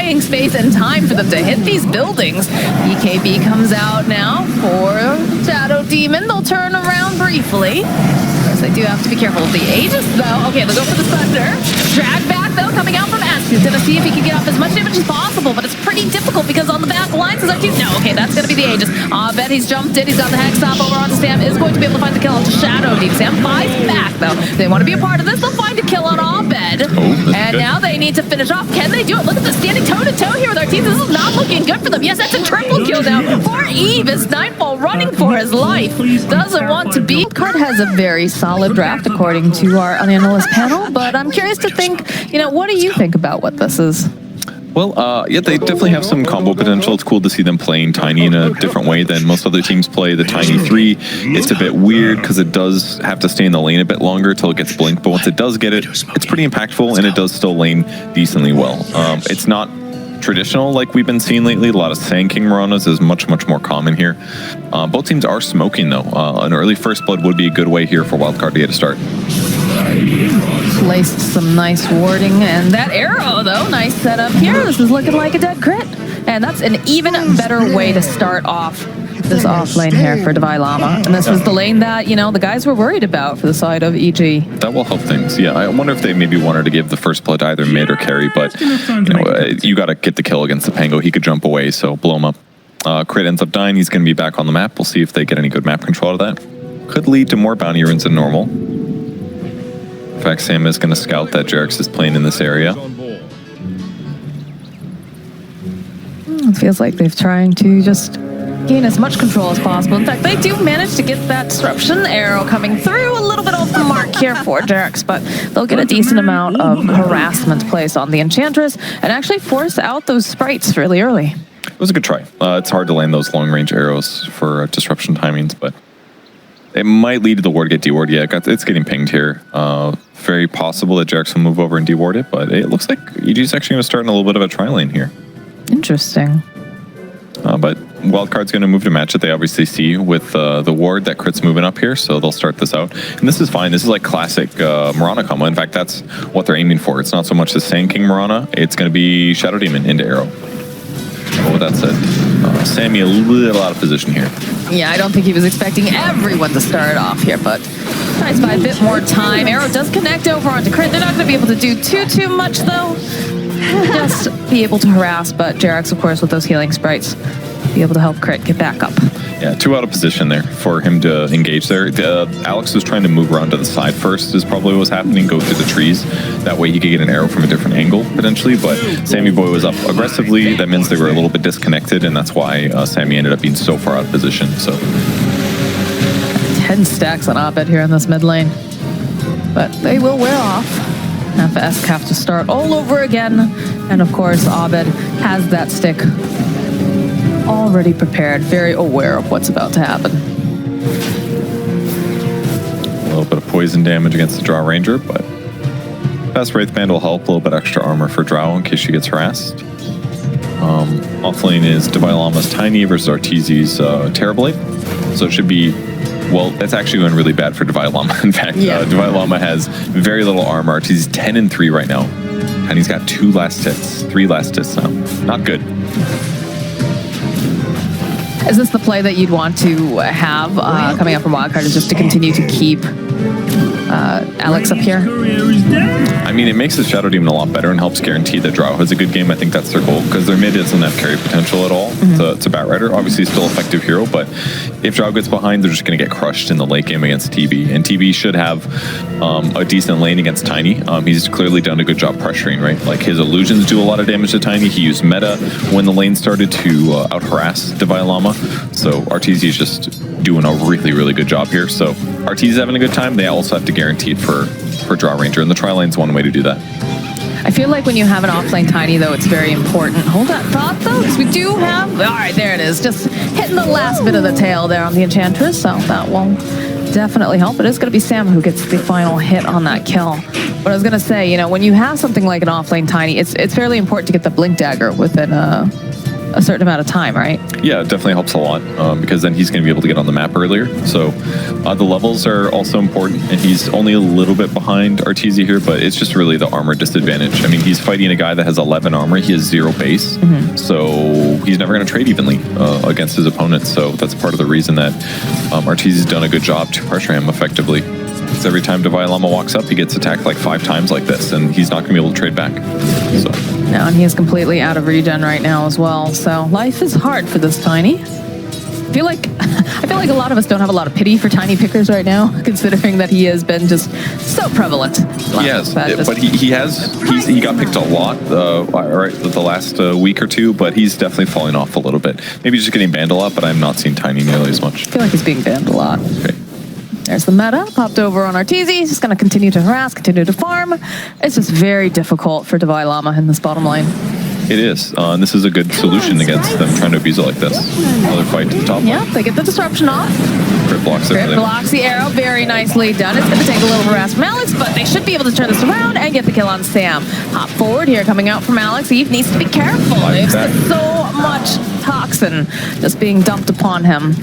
buying space and time for them to hit these buildings. BKB comes out now for Shadow Demon. They'll turn around briefly. They do have to be careful of the Aegis, though. Okay, they'll go for the Thunder. Drag back, though, coming out from Ask. He's going to see if he can get off as much damage as possible, but it's pretty difficult because on the back lines is actually... No, okay, that's going to be the Aegis. Bet he's jumped in. He's got the Hex Stop over onto Sam. Is going to be able to find the kill onto Shadow Deep. Sam buys back, though. They want to be a part of this. They'll find a kill on Abed. And good. Now they need to finish off. Can they do it? Look at this standing toe-to-toe here with Arteezy. This is not looking good for them. Yes, that's a triple kill now for Eve as Nightfall running for his life. Doesn't want to be. Card has a very solid draft according to our analyst panel, but I'm curious to think, what do you think about what this is? Well, yeah, they definitely have some combo potential. It's cool to see them playing Tiny in a different way than most other teams play. The Tiny 3, it's a bit weird because it does have to stay in the lane a bit longer till it gets blinked, but once it does get it, it's pretty impactful and it does still lane decently well. It's not traditional like we've been seeing lately. A lot of Sand King Maranas is much more common here. Both teams are smoking though. An early first blood would be a good way here for Wildcard to get a start. Placed some nice warding, and that arrow though, nice setup here. This is looking like a dead crit, and that's an even better way to start off this off lane here for Divine Llama. And this was the lane that, the guys were worried about for the side of EG. That will help things. Yeah, I wonder if they maybe wanted to give the first blood either mid or carry, but you got to get the kill against the Pango. He could jump away, so blow him up. Crit ends up dying. He's going to be back on the map. We'll see if they get any good map control out of that. Could lead to more bounty runes than normal. In fact, Sam is going to scout that Jerax is playing in this area. It feels like they're trying to just gain as much control as possible. In fact, they do manage to get that disruption arrow coming through. A little bit off the mark here for Jerax, but they'll get a decent amount of harassment placed on the Enchantress and actually force out those sprites really early. It was a good try. It's hard to land those long-range arrows for disruption timings, but it might lead to the ward get deward. Yeah, it's getting pinged here. Very possible that Jerax will move over and deward it, but it looks like EG's actually going to start in a little bit of a tri lane here. Interesting. But Wildcard's going to move to match it. They obviously see with the ward that Crit's moving up here, so they'll start this out. And this is fine. This is like classic Marana combo. In fact, that's what they're aiming for. It's not so much the Sand King Marana. It's going to be Shadow Demon into arrow. But with that said, Sammy a little out of position here. Yeah, I don't think he was expecting everyone to start off here, but tries by a bit more time. Arrow does connect over onto Crit. They're not going to be able to do too much, though. Just be able to harass, but Jerax, of course, with those healing sprites, be able to help Crit get back up. Yeah, 2 out of position there for him to engage there. Alex was trying to move around to the side first is probably what was happening, go through the trees. That way he could get an arrow from a different angle, potentially, but Sammy Boy was up aggressively. That means they were a little bit disconnected, and that's why Sammy ended up being so far out of position. So 10 stacks on Abed here in this mid lane, but they will wear off. FS have to start all over again, and of course Abed has that stick already prepared, very aware of what's about to happen. A little bit of poison damage against the Drow Ranger, but Fast Wraithband will help. A little bit extra armor for Drow in case she gets harassed. Offlane is Divine Llama's Tiny versus Arteezy's Terrorblade, so it should be, well, that's actually going really bad for Divine Llama. In fact, Divine Llama has very little armor. Arteezy's 10-3 right now, and he's got 2 last hits, 3 last hits now. Not good. Is this the play that you'd want to have coming up from Wildcard, is just to continue to keep Alex up here? I mean, it makes the Shadow Demon a lot better and helps guarantee that Drow has a good game. I think that's their goal, because their mid doesn't have carry potential at all to Batrider. Obviously, still effective hero, but if Drow gets behind, they're just going to get crushed in the late game against TB. And TB should have a decent lane against Tiny. He's clearly done a good job pressuring, right? Like, his illusions do a lot of damage to Tiny. He used meta when the lane started to out-harass Divine Llama. So Arteezy is just doing a really good job here. So Arteezy's having a good time. They also have to guarantee it for Drow Ranger, and the tri-lane's one way to do that. I feel like when you have an offlane Tiny, though, it's very important. Hold that thought, though, because we do have... All right, there it is. Just hitting the last bit of the tail there on the Enchantress, so that will definitely help. It is going to be Sam who gets the final hit on that kill. But I was going to say, when you have something like an offlane Tiny, it's fairly important to get the Blink Dagger within a a certain amount of time, right? Yeah, it definitely helps a lot because then he's going to be able to get on the map earlier. So the levels are also important, and he's only a little bit behind Arteezy here, but it's just really the armor disadvantage. I mean, he's fighting a guy that has 11 armor. He has 0 base, so he's never going to trade evenly against his opponents. So that's part of the reason that Arteezy's done a good job to pressure him effectively. Because every time Divine Llama walks up, he gets attacked like 5 times like this, and he's not going to be able to trade back. So. No, and he is completely out of regen right now as well. So life is hard for this Tiny. I feel like a lot of us don't have a lot of pity for Tiny pickers right now, considering that he has been just so prevalent. Yes, but he got picked a lot the last week or two, but he's definitely falling off a little bit. Maybe just getting banned a lot, but I'm not seeing Tiny nearly as much. I feel like he's being banned a lot. Okay. There's the meta, popped over on Arteezy. He's just going to continue to harass, continue to farm. It's just very difficult for Divine Llama in this bottom lane. It is, and this is a good solution against them trying to abuse it like this. Another fight to the top. Yeah, they get the disruption off. Crit blocks Crit blocks the arrow, very nicely done. It's going to take a little harass from Alex, but they should be able to turn this around and get the kill on Sam. Hop forward here, coming out from Alex. Eve needs to be careful. There's so much toxin just being dumped upon him.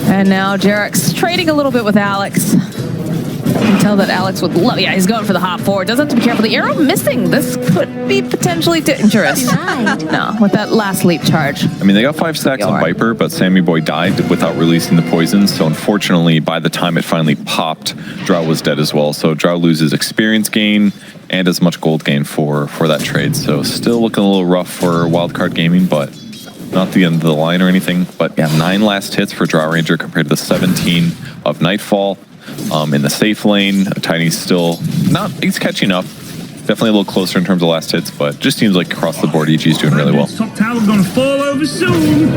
And now Jarek's trading a little bit with Alex. You can tell that Alex would love. Yeah, he's going for the hop forward. Does have to be careful. The arrow missing. This could be potentially dangerous. No, with that last leap charge. I mean, they got 5 stacks on Viper, but Sammy Boy died without releasing the poison. So unfortunately, by the time it finally popped, Drow was dead as well. So Drow loses experience gain and as much gold gain for that trade. So still looking a little rough for Wildcard Gaming, but not the end of the line or anything. But yeah, 9 last hits for Drow Ranger compared to the 17 of Nightfall. In the safe lane, Tiny's still he's catching up. Definitely a little closer in terms of last hits, but just seems like across the board, EG's doing really well. Top tower's gonna fall over soon.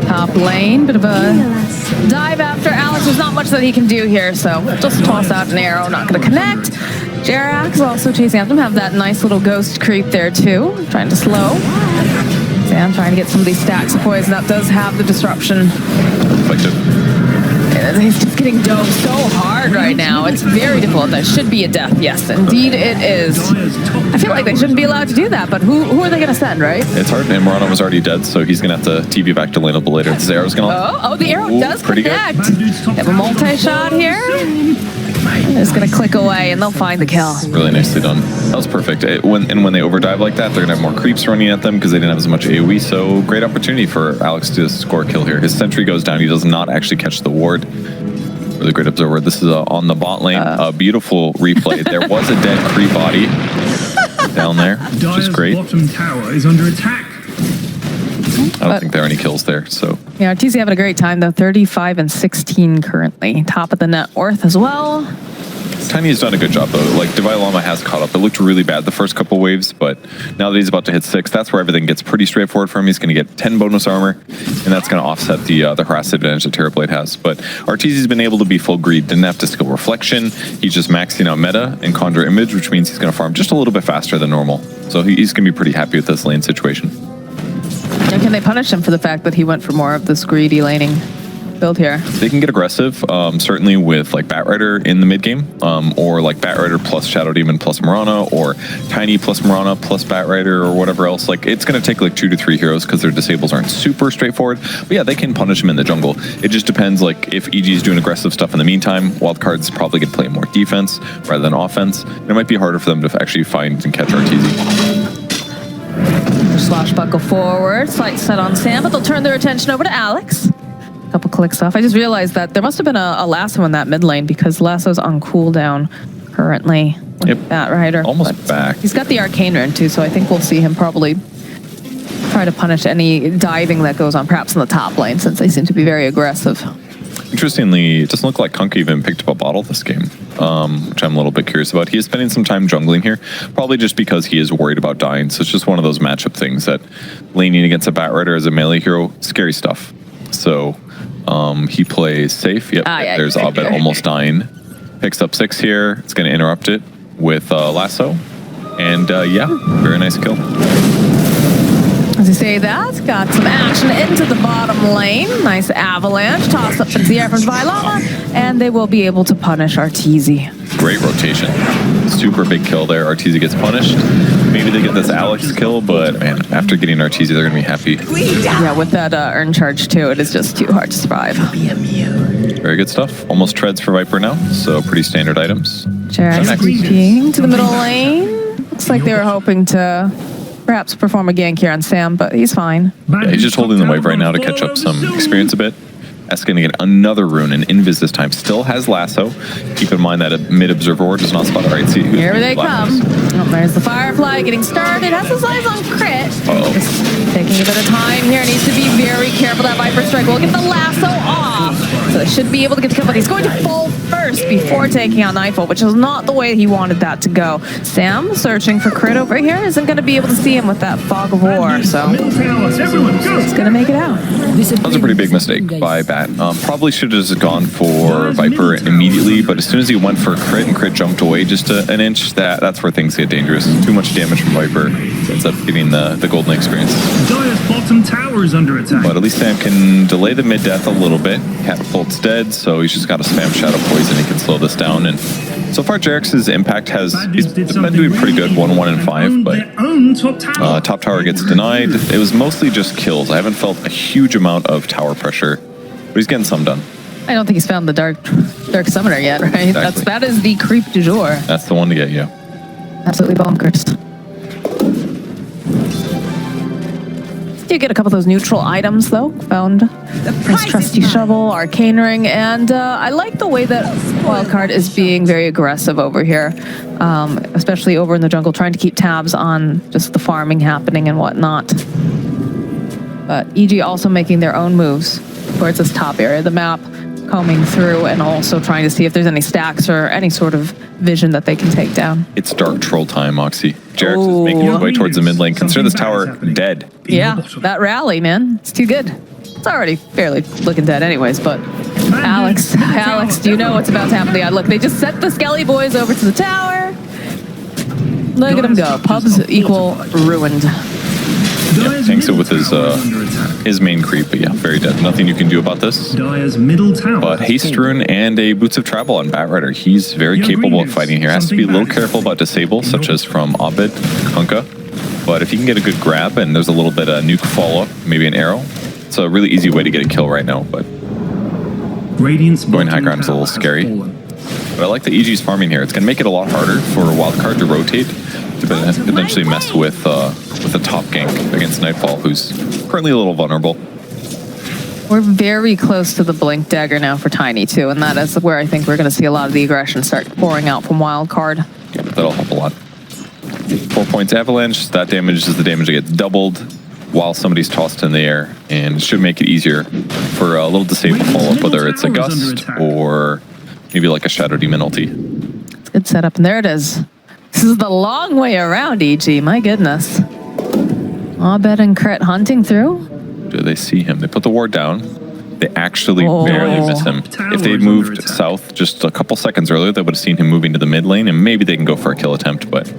Top lane, bit of a dive after Alex. There's not much that he can do here, so just toss out an arrow, not gonna connect. Jarak is also chasing after him, have that nice little ghost creep there too, trying to slow. Sam trying to get some of these stacks of poison. That does have the disruption. He's just getting dove so hard right now. It's very difficult. That should be a death. Yes, indeed it is. I feel like they shouldn't be allowed to do that, but who are they going to send, right? It's hard, and Morano was already dead, so he's going to have to TV back to lane a little later. This arrow's going to... the arrow does connect. They have a multi-shot here. It's going to click away, and they'll find the kill. Really nicely done. That was perfect. When they overdive like that, they're going to have more creeps running at them because they didn't have as much AoE, so great opportunity for Alex to score a kill here. His sentry goes down. He does not actually catch the ward. Really great observer. This is on the bot lane. A beautiful replay. There was a dead creep body down there, which is great. Bottom tower is under attack. I don't think there are any kills there, so... Yeah, Arteezy having a great time, though. 35 and 16 currently. Top of the net worth as well. Tiny has done a good job, though. Like, Divine Llama has caught up. It looked really bad the first couple waves, but now that he's about to hit 6, that's where everything gets pretty straightforward for him. He's going to get 10 bonus armor, and that's going to offset the harass advantage that Terrorblade has. But Arteezy's been able to be full greed. Didn't have to skill Reflection. He's just maxing out meta and Conjure Image, which means he's going to farm just a little bit faster than normal. So he's going to be pretty happy with this lane situation. And can they punish him for the fact that he went for more of this greedy laning build here? They can get aggressive, certainly with like Batrider in the mid game, or like Batrider plus Shadow Demon plus Mirana, or Tiny plus Mirana plus Batrider, or whatever else. Like, it's going to take like 2 to 3 heroes because their disables aren't super straightforward. But yeah, they can punish him in the jungle. It just depends, like, if EG is doing aggressive stuff in the meantime. Wildcard's probably going to play more defense rather than offense. And it might be harder for them to actually find and catch Arteezy. Swashbuckle forward, slight set on Sam, but they'll turn their attention over to Alex. Couple clicks off. I just realized that there must have been a lasso in that mid lane because Lasso's on cooldown currently. Yep. Batrider. Almost back. He's got the Arcane Rune too, so I think we'll see him probably try to punish any diving that goes on, perhaps in the top lane, since they seem to be very aggressive. Interestingly, it doesn't look like Kunkka even picked up a bottle this game, which I'm a little bit curious about. He is spending some time jungling here, probably just because he is worried about dying. So it's just one of those matchup things that laning against a Batrider as a melee hero, scary stuff. So he plays safe. Yep, yeah, there's Abed almost dying. Picks up 6 here. It's going to interrupt it with Lasso. And yeah, very nice kill. As you say that, got some action into the bottom lane. Nice avalanche, toss up into the air from Divine Llama, and they will be able to punish Arteezy. great rotation. Super big kill there. Arteezy gets punished. Maybe they get this Alex kill, but man, after getting Arteezy, they're going to be happy. Yeah, with that earn charge too, it is just too hard to survive. Very good stuff. Almost treads for Viper now, so pretty standard items. Jarek's TPing to the middle lane. Looks like they were hoping to perhaps perform a gank here on Sam, but he's fine. Yeah, he's just holding the wave right now to catch up some experience a bit. S going to get another rune, and Invis this time still has lasso. Keep in mind that a mid-observer ward does not spot a right. See, here they come. Oh, there's the Firefly getting started. Has his eyes on crit. Just taking a bit of time here. Needs to be very careful. That Viper strike will get the lasso off. So they should be able to get the kill, but he's going to fall first before taking out Nightfall, which is not the way he wanted that to go. Sam searching for crit over here isn't going to be able to see him with that fog of war, so he's going to make it out. That was a pretty big mistake by Bat. Probably should have just gone for Viper immediately, but as soon as he went for crit and crit jumped away just an inch, that's where things get dangerous. Too much damage from Viper ends up getting the golden experience. Dire's bottom tower is under attack. But at least Sam can delay the mid death a little bit. Catapult's dead, so he's just got to spam Shadow Poison. He can slow this down, and so far Jarek's impact he's been doing pretty good, 1-1 and 5, but top tower gets denied. It was mostly just kills. I haven't felt a huge amount of tower pressure, but he's getting some done. I don't think he's found the dark summoner yet, right? Exactly. That is the creep du jour. That's the one to get you. Absolutely bonkers. Do get a couple of those neutral items though. Found his trusty shovel, arcane ring, and I like the way that Wildcard is being very aggressive over here, especially over in the jungle, trying to keep tabs on just the farming happening and whatnot. But EG also making their own moves towards this top area of the map, combing through and also trying to see if there's any stacks or any sort of vision that they can take down. It's dark troll time, Moxie. Jarek's is making his way towards the mid lane. Consider this tower dead. Yeah, that rally, man. It's too good. It's already fairly looking dead anyways, but Alex, do you know what's about to happen? Yeah, look, they just sent the Skelly boys over to the tower. Look at them go. Pubs equal ruined. Yeah, tanks it with his main creep, but yeah, very dead. Nothing you can do about this. Dire's middle tower. But Haste Rune and a Boots of Travel on Batrider. He's very capable of fighting here. Has to be a little careful about disable, such as from Abed, Kunkka. But if he can get a good grab and there's a little bit of nuke follow-up, maybe an arrow, it's a really easy way to get a kill right now. But going high ground's a little scary. But I like the EG's farming here. It's going to make it a lot harder for Wildcard to rotate, to potentially mess with a top gank against Nightfall, who's currently a little vulnerable. We're very close to the Blink Dagger now for Tiny too, and that is where I think we're going to see a lot of the aggression start pouring out from Wildcard. Yeah, that'll help a lot. 4 points Avalanche. That damage is the damage that gets doubled while somebody's tossed in the air, and it should make it easier for a little disable follow-up, whether it's a Gust or maybe like a Shadow Demon ulti. It's a good setup, and there it is. This is the long way around, EG. My goodness. Abed and Crit hunting through. Do they see him? They put the ward down. They actually barely miss him. If they'd moved south just a couple seconds earlier, they would have seen him moving to the mid lane, and maybe they can go for a kill attempt, but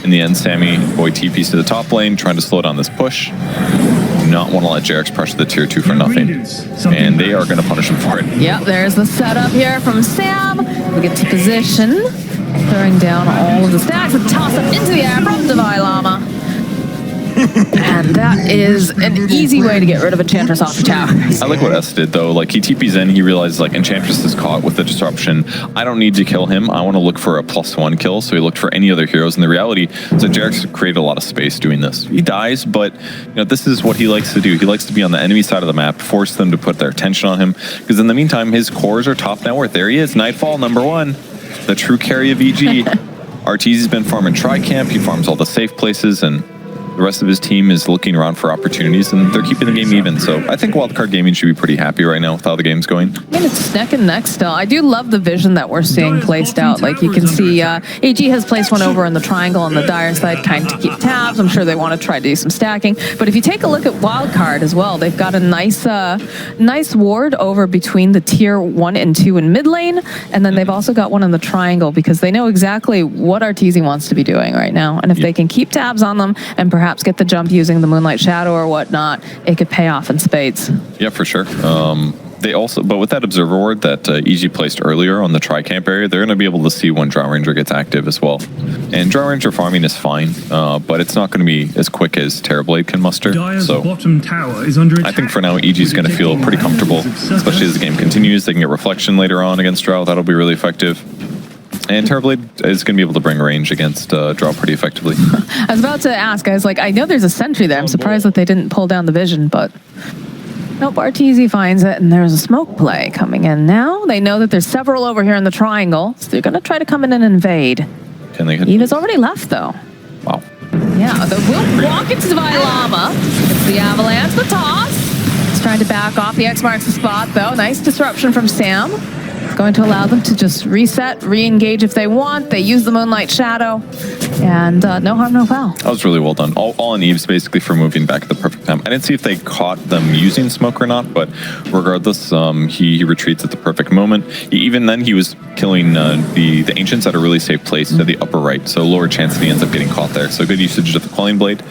in the end, Sammy boy TPs to the top lane, trying to slow down this push. Do not want to let Jarek's pressure the tier 2 for nothing. And they are going to punish him for it. Yep, there's the setup here from Sam. We get to position, throwing down all of the stacks and toss them into the air from Divine Llama. And that is an easy way to get rid of Enchantress off the tower. I like what S did though. Like he TPs in, he realizes like Enchantress is caught with the disruption. I don't need to kill him. I want to look for a +1 kill. So he looked for any other heroes. And the reality is that Jarek's created a lot of space doing this. He dies, but you know this is what he likes to do. He likes to be on the enemy side of the map, force them to put their attention on him. Because in the meantime, his cores are top now. Where there he is, Nightfall #1, the true carry of EG. Arteezy's been farming Tri-Camp. He farms all the safe places, and the rest of his team is looking around for opportunities, and they're keeping the game even. So I think Wildcard Gaming should be pretty happy right now with how the game's going. I mean, it's neck and neck still. I do love the vision that we're seeing placed out. Like you can see AG has placed one over in the triangle on the Dire side, kind of to keep tabs. I'm sure they want to try to do some stacking. But if you take a look at Wildcard as well, they've got a nice ward over between the tier 1 and 2 in mid lane. And then they've also got one in the triangle because they know exactly what Arteezy wants to be doing right now. And if they can keep tabs on them and perhaps get the jump using the Moonlight Shadow or whatnot, it could pay off in spades. Yeah, for sure. They also, but with that observer ward that EG placed earlier on the tri-camp area, they're going to be able to see when Drow Ranger gets active as well. And Drow Ranger farming is fine, but it's not going to be as quick as Terrorblade can muster. Dire's So bottom tower is under attack. I think for now EG is going to feel pretty comfortable, especially as the game continues. They can get Reflection later on against Drow. That'll be really effective. And Terrorblade is going to be able to bring range against Drow pretty effectively. I was about to ask, I was like, I know there's a sentry there. I'm surprised that they didn't pull down the vision, but nope, Arteezy finds it, and there's a smoke play coming in now. They know that there's several over here in the triangle, so they're going to try to come in and invade. Can they hit? Eva's already left, though. Wow. Yeah, they will walk into the Vilama. It's the Avalanche, the toss. He's trying to back off. The X marks the spot, though. Nice disruption from Sam. It's going to allow them to just reset, re-engage if they want. They use the Moonlight Shadow, and no harm, no foul. That was really well done. All on Eves basically for moving back at the perfect time. I didn't see if they caught them using smoke or not, but regardless, he retreats at the perfect moment. Even then, he was killing the Ancients at a really safe place to the upper right, so lower chance that he ends up getting caught there. So good usage of the Quelling Blade.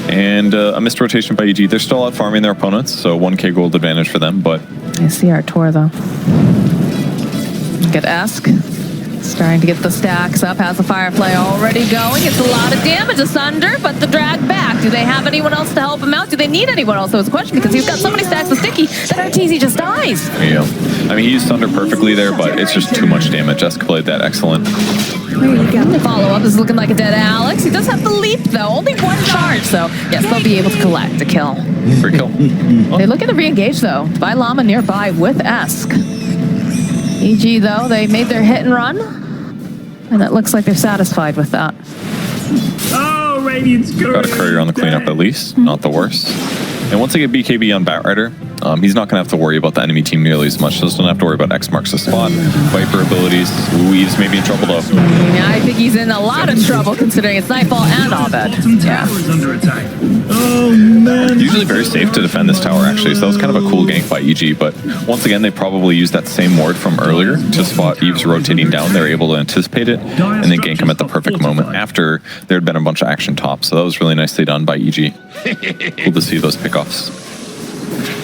And a missed rotation by EG. They're still out farming their opponents, so 1k gold advantage for them, but... I see our tour, though. Good Esk. Starting to get the stacks up. Has the Firefly already going. It's a lot of damage asunder, but the drag back. Do they have anyone else to help him out? Do they need anyone else? That was a question, because he's got so many stacks of Sticky that Arteezy just dies. There you go. I mean, he used Thunder perfectly there, but it's just too much damage. Esk played that excellent. The follow-up is looking like a dead Alex. He does have the leap, though. Only one charge, so yes, they'll be able to collect a kill. Free kill. They look at the re-engage, though. By Llama nearby with Esk. EG, though, they made their hit and run, and it looks like they're satisfied with that. Oh, Radiant's Got a courier on the cleanup at least, not the worst. And once they get BKB on Batrider, he's not going to have to worry about the enemy team nearly as much. Doesn't have to worry about X marks the spot, Viper abilities. Ooh, he's maybe in trouble though. Yeah, I think he's in a lot of trouble considering it's Nightfall and Abed. bottom tower is under attack. Oh, man. Usually very safe to defend this tower actually, so that was kind of a cool gank by EG, but once again they probably used that same ward from earlier to spot Eves rotating down. They were able to anticipate it and then gank him at the perfect moment after there had been a bunch of action top, so that was really nicely done by EG. Cool to see those pickoffs.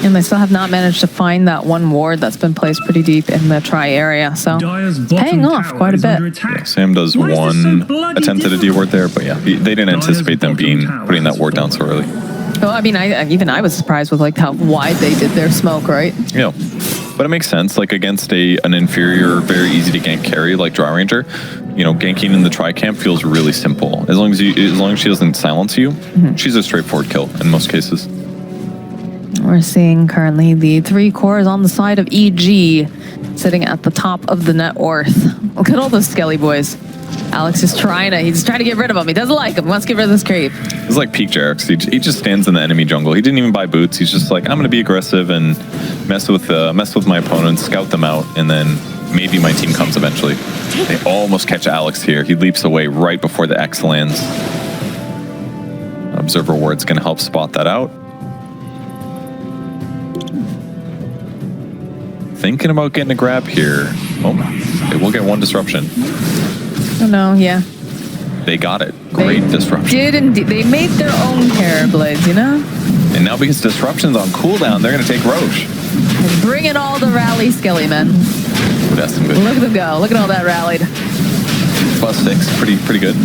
And they still have not managed to find that one ward that's been placed pretty deep in the tri area, so it's paying off quite a bit. Yeah, Sam does one attempt at a D ward there, but yeah, they didn't anticipate them putting that ward down so early. Oh, I mean, even I was surprised with like how wide they did their smoke, right? Yeah, but it makes sense. Like against an inferior, very easy to gank carry like Drow Ranger, you know, ganking in the tri-camp feels really simple. As long as she doesn't silence you, she's a straightforward kill in most cases. We're seeing currently the 3 cores on the side of EG, sitting at the top of the net worth. Look at all those skelly boys. Alex is trying to get rid of him. He doesn't like him. He wants to get rid of this creep. It's like peak Jarex. He just stands in the enemy jungle. He didn't even buy boots. He's just like, I'm going to be aggressive and mess with my opponents, scout them out, and then maybe my team comes eventually. They almost catch Alex here. He leaps away right before the X lands. Observer ward's going to help spot that out. Thinking about getting a grab here. Oh, they will get one disruption. Oh no, yeah. They got it. Great disruption. Did indeed. They made their own Terror Blades, you know? And now because disruption's on cooldown, they're going to take Roche. Bring in all the rally skelly men. Ooh, that's some good. Look at them go. Look at all that rallied. +6, pretty good.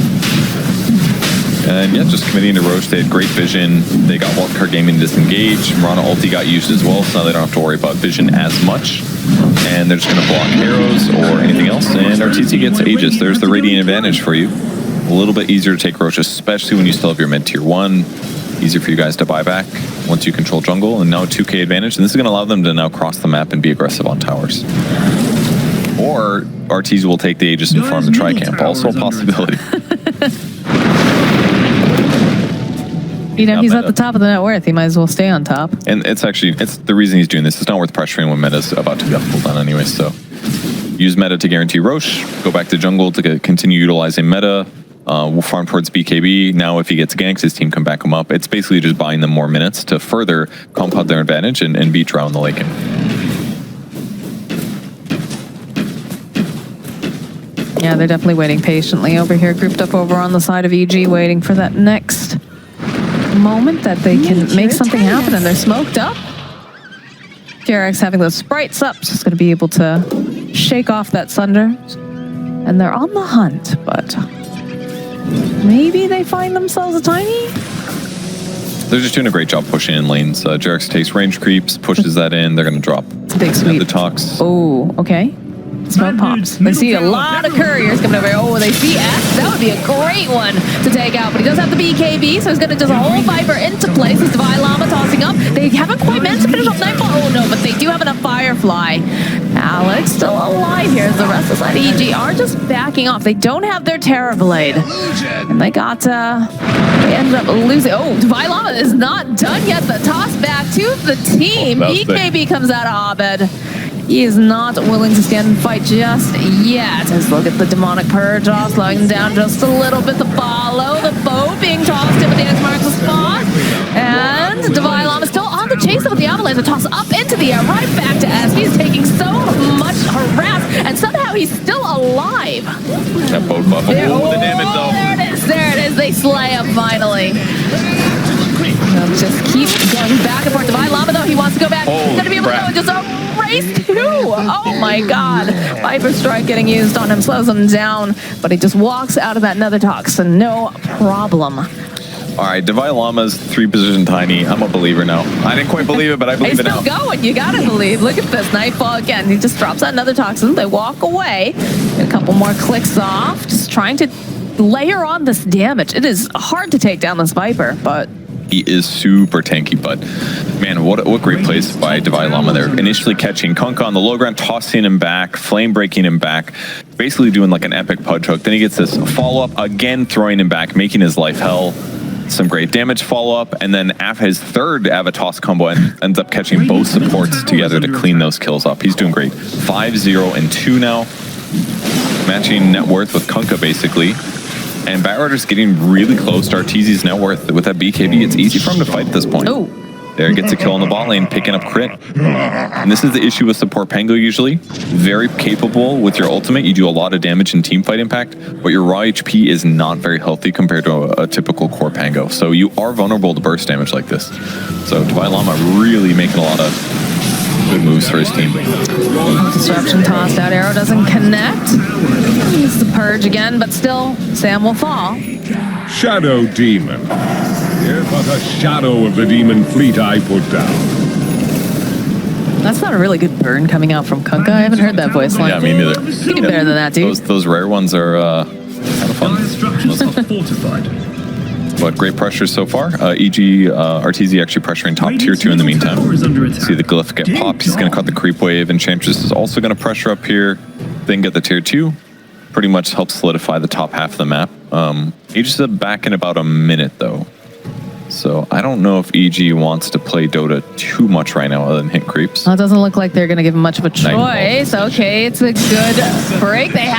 And yeah, just committing to Roche. They had great vision. They got Wildcard Gaming disengaged. Mirana ulti got used as well, so now they don't have to worry about vision as much. And they're just going to block arrows or anything else. And Arteezy gets Aegis. There's the Radiant advantage for you. A little bit easier to take Roche, especially when you still have your mid tier 1. Easier for you guys to buy back once you control jungle. And now a 2k advantage. And this is going to allow them to now cross the map and be aggressive on towers. Or Arteezy will take the Aegis and farm the tri-camp. Also a possibility. You know, he's at the top of the net worth. He might as well stay on top. And it's the reason he's doing this. It's not worth pressuring when meta's about to be up cooldown anyway. So use meta to guarantee Roche. Go back to jungle to continue utilizing meta. We'll farm towards BKB. Now if he gets ganks, his team can back him up. It's basically just buying them more minutes to further compound their advantage and beat Drow in the lane. Yeah, they're definitely waiting patiently over here, grouped up over on the side of EG, waiting for that next moment that they can make something happen, and they're smoked up. Jarek's having those sprites up, so it's going to be able to shake off that Sunder. And they're on the hunt, but maybe they find themselves a tiny? They're just doing a great job pushing in lanes. Jarek's takes range creeps, pushes that in. They're going to drop. It's a big sweep. The talks. Oh, okay. Smoke pops. They see a lot of couriers coming over here. Oh, they see X. That would be a great one to take out. But he does have the BKB, so he's going to just hold Viper into place. This Divine Llama tossing up. They haven't quite managed to finish off Nightfall. Oh, no, but they do have enough Firefly. Alex still alive here as the rest of the side EG are just backing off. They don't have their Terror Blade. And they got, they ended up losing. Oh, Divine Llama is not done yet. The toss back to the team. BKB comes out of Abed. He is not willing to stand and fight just yet. Let's look at the Demonic Purge off, slowing him down just a little bit. The follow, the bow being tossed in, but the X marks the spot. And Divine Llama still on the chase with the Avalanche. The toss up into the air, right back to S. He's taking so much harass, and somehow he's still alive. That bow buff. Oh, the damage though. There it is. There it is. They slay him finally. They'll just keep going back and forth. Divine Llama, though, he wants to go back. He's going to be able to go and just race two. Oh my God. Viper Strike getting used on him, slows him down, but he just walks out of that Nether Toxin. No problem. All right, Divine Llama's 3-position tiny. I'm a believer now. I didn't quite believe it, but I believe it now. He's still going. You gotta believe. Look at this. Nightfall again. He just drops out another Toxin. They walk away. Get a couple more clicks off. Just trying to layer on this damage. It is hard to take down this Viper, but he is super tanky, but man, what great plays by Divine Llama there. Initially catching Kunkka on the low ground, tossing him back, flame breaking him back, basically doing like an epic pudge hook. Then he gets this follow-up, again throwing him back, making his life hell. Some great damage follow-up, and then after his third Avatoss combo ends up catching both supports together to clean those kills up. He's doing great. 5-0 and 2 now. Matching net worth with Kunkka basically. And Batrider's getting really close to Arteezy's net worth with that BKB. It's easy for him to fight at this point. Oh. There, gets a kill on the bot lane, picking up crit. And this is the issue with support Pango usually. Very capable with your ultimate. You do a lot of damage in teamfight impact, but your raw HP is not very healthy compared to a typical core Pango. So you are vulnerable to burst damage like this. So Divine Llama really making a lot of good moves for his team. Disruption tossed out. Arrow doesn't connect. He's the Purge again, but still, Sam will fall. Shadow Demon. Here but a shadow of the demon fleet I put down. That's not a really good burn coming out from Kunkka. I haven't heard that voice line. Yeah, me neither. You can do better than that, dude. Those rare ones are kind of fun. Structures are fortified. But great pressure so far. EG, Arteezy actually pressuring top tier 2 in the meantime. See the glyph get popped. He's going to cut the creep wave. Enchantress is also going to pressure up here. Then get the tier 2. Pretty much helps solidify the top half of the map. Aegis is back in about a minute though. So I don't know if EG wants to play Dota too much right now other than hit creeps. Well, it doesn't look like they're going to give him much of a choice. Okay, it's a good break. They